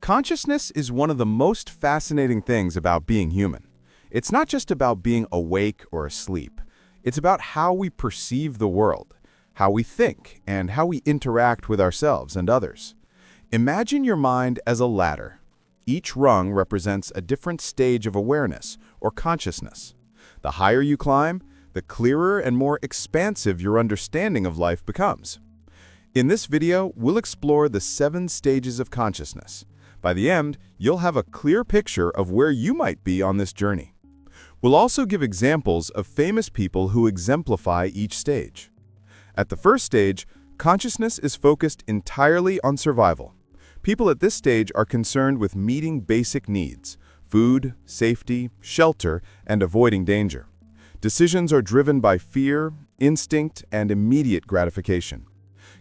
Consciousness is one of the most fascinating things about being human. It's not just about being awake or asleep. It's about how we perceive the world, how we think, and how we interact with ourselves and others. Imagine your mind as a ladder. Each rung represents a different stage of awareness or consciousness. The higher you climb, the clearer and more expansive your understanding of life becomes. In this video, we'll explore the 7 stages of consciousness. By the end, you'll have a clear picture of where you might be on this journey. We'll also give examples of famous people who exemplify each stage. At the first stage, consciousness is focused entirely on survival. People at this stage are concerned with meeting basic needs: food, safety, shelter, and avoiding danger. Decisions are driven by fear, instinct, and immediate gratification.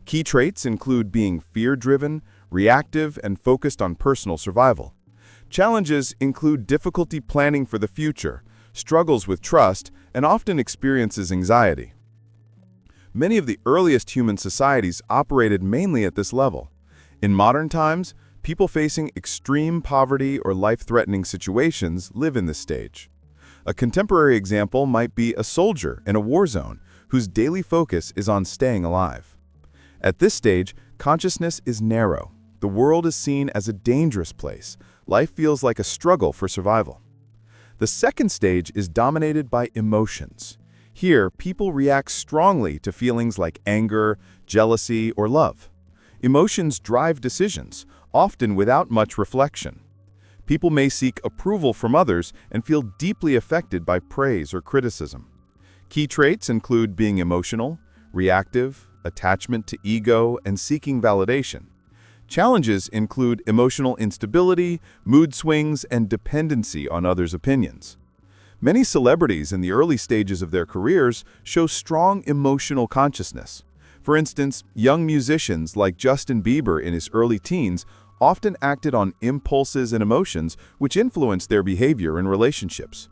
Key traits include being fear-driven, reactive, and focused on personal survival. Challenges include difficulty planning for the future, struggles with trust, and often experiences anxiety. Many of the earliest human societies operated mainly at this level. In modern times, people facing extreme poverty or life-threatening situations live in this stage. A contemporary example might be a soldier in a war zone whose daily focus is on staying alive. At this stage, consciousness is narrow. The world is seen as a dangerous place. Life feels like a struggle for survival. The second stage is dominated by emotions. Here, people react strongly to feelings like anger, jealousy, or love. Emotions drive decisions, often without much reflection. People may seek approval from others and feel deeply affected by praise or criticism. Key traits include being emotional, reactive, attachment to ego, and seeking validation. Challenges include emotional instability, mood swings, and dependency on others' opinions. Many celebrities in the early stages of their careers show strong emotional consciousness. For instance, young musicians like Justin Bieber in his early teens often acted on impulses and emotions which influenced their behavior in relationships.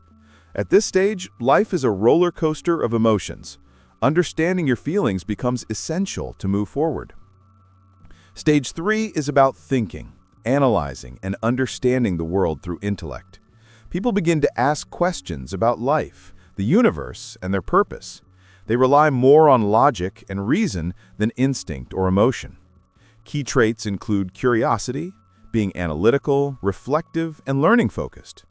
At this stage, life is a roller coaster of emotions. Understanding your feelings becomes essential to move forward. Stage 3 is about thinking, analyzing, and understanding the world through intellect. People begin to ask questions about life, the universe, and their purpose. They rely more on logic and reason than instinct or emotion. Key traits include curiosity, being analytical, reflective, and learning-focused.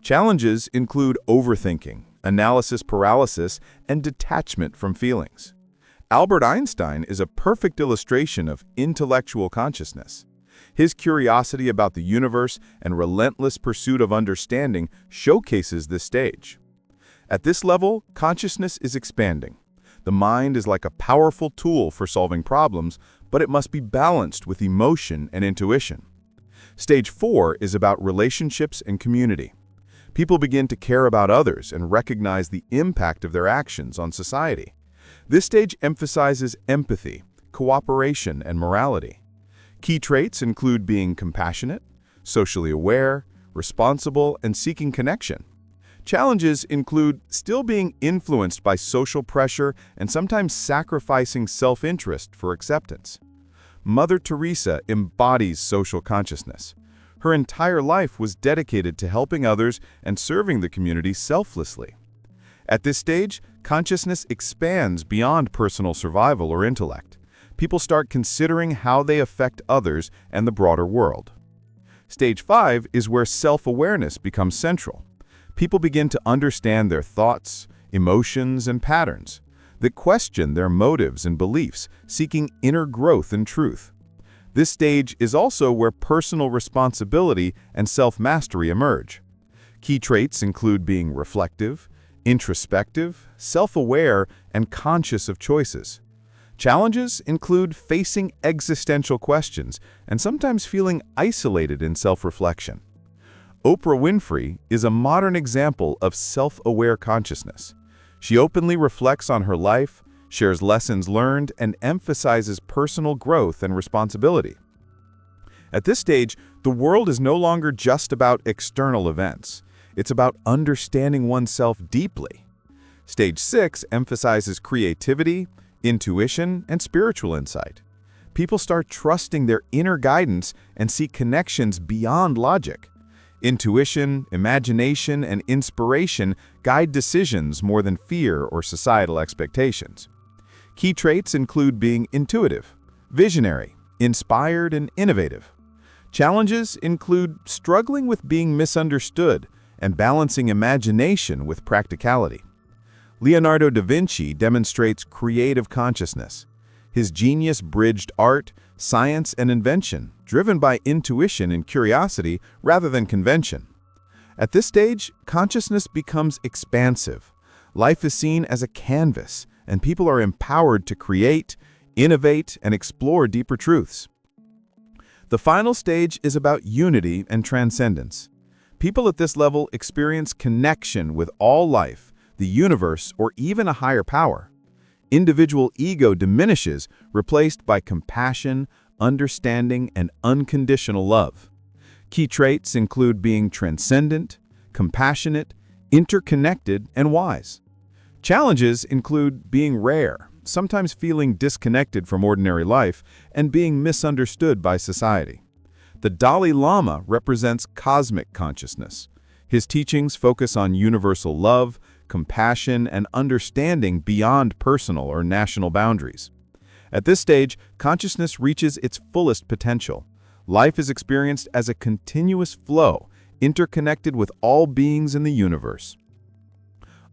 Challenges include overthinking, analysis paralysis, and detachment from feelings. Albert Einstein is a perfect illustration of intellectual consciousness. His curiosity about the universe and relentless pursuit of understanding showcases this stage. At this level, consciousness is expanding. The mind is like a powerful tool for solving problems, but it must be balanced with emotion and intuition. Stage 4 is about relationships and community. People begin to care about others and recognize the impact of their actions on society. This stage emphasizes empathy, cooperation, and morality. Key traits include being compassionate, socially aware, responsible, and seeking connection. Challenges include still being influenced by social pressure and sometimes sacrificing self-interest for acceptance. Mother Teresa embodies social consciousness. Her entire life was dedicated to helping others and serving the community selflessly. At this stage, consciousness expands beyond personal survival or intellect. People start considering how they affect others and the broader world. Stage 5 is where self-awareness becomes central. People begin to understand their thoughts, emotions, and patterns. They question their motives and beliefs, seeking inner growth and truth. This stage is also where personal responsibility and self-mastery emerge. Key traits include being reflective, introspective, self-aware, and conscious of choices. Challenges include facing existential questions and sometimes feeling isolated in self-reflection. Oprah Winfrey is a modern example of self-aware consciousness. She openly reflects on her life, shares lessons learned, and emphasizes personal growth and responsibility. At this stage, the world is no longer just about external events. It's about understanding oneself deeply. Stage 6 emphasizes creativity, intuition, and spiritual insight. people start trusting their inner guidance and see connections beyond logic. Intuition, imagination, and inspiration guide decisions more than fear or societal expectations. Key traits include being intuitive, visionary, inspired, and innovative. Challenges include struggling with being misunderstood and balancing imagination with practicality. Leonardo da Vinci demonstrates creative consciousness. His genius bridged art, science, and invention, driven by intuition and curiosity rather than convention. At this stage, consciousness becomes expansive. Life is seen as a canvas, and people are empowered to create, innovate, and explore deeper truths. The final stage is about unity and transcendence. People at this level experience connection with all life, the universe, or even a higher power. Individual ego diminishes, replaced by compassion, understanding, and unconditional love. Key traits include being transcendent, compassionate, interconnected, and wise. Challenges include being rare, sometimes feeling disconnected from ordinary life, and being misunderstood by society. The Dalai Lama represents cosmic consciousness. His teachings focus on universal love, compassion, and understanding beyond personal or national boundaries. At this stage, consciousness reaches its fullest potential. Life is experienced as a continuous flow, interconnected with all beings in the universe.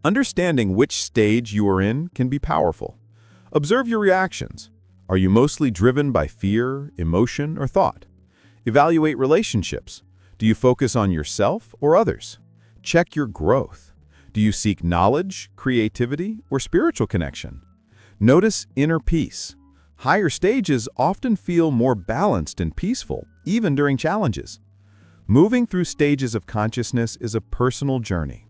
Understanding which stage you are in can be powerful. Observe your reactions. Are you mostly driven by fear, emotion, or thought? Evaluate relationships. Do you focus on yourself or others? Check your growth. Do you seek knowledge, creativity, or spiritual connection? Notice inner peace. Higher stages often feel more balanced and peaceful, even during challenges. Moving through stages of consciousness is a personal journey.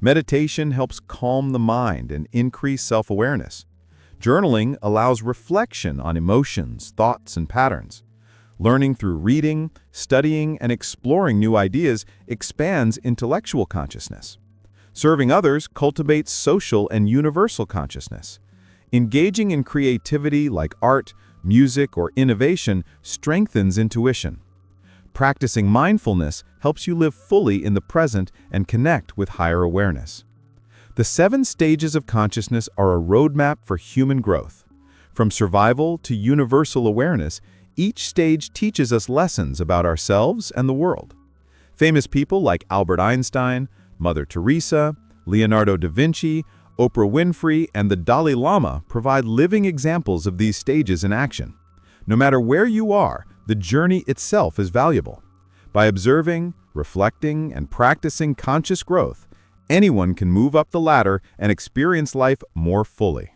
Meditation helps calm the mind and increase self-awareness. Journaling allows reflection on emotions, thoughts, and patterns. Learning through reading, studying, and exploring new ideas expands intellectual consciousness. Serving others cultivates social and universal consciousness. Engaging in creativity like art, music, or innovation strengthens intuition. Practicing mindfulness helps you live fully in the present and connect with higher awareness. The 7 stages of consciousness are a roadmap for human growth. From survival to universal awareness, each stage teaches us lessons about ourselves and the world. Famous people like Albert Einstein, Mother Teresa, Leonardo da Vinci, Oprah Winfrey, and the Dalai Lama provide living examples of these stages in action. No matter where you are, the journey itself is valuable. By observing, reflecting, and practicing conscious growth, anyone can move up the ladder and experience life more fully.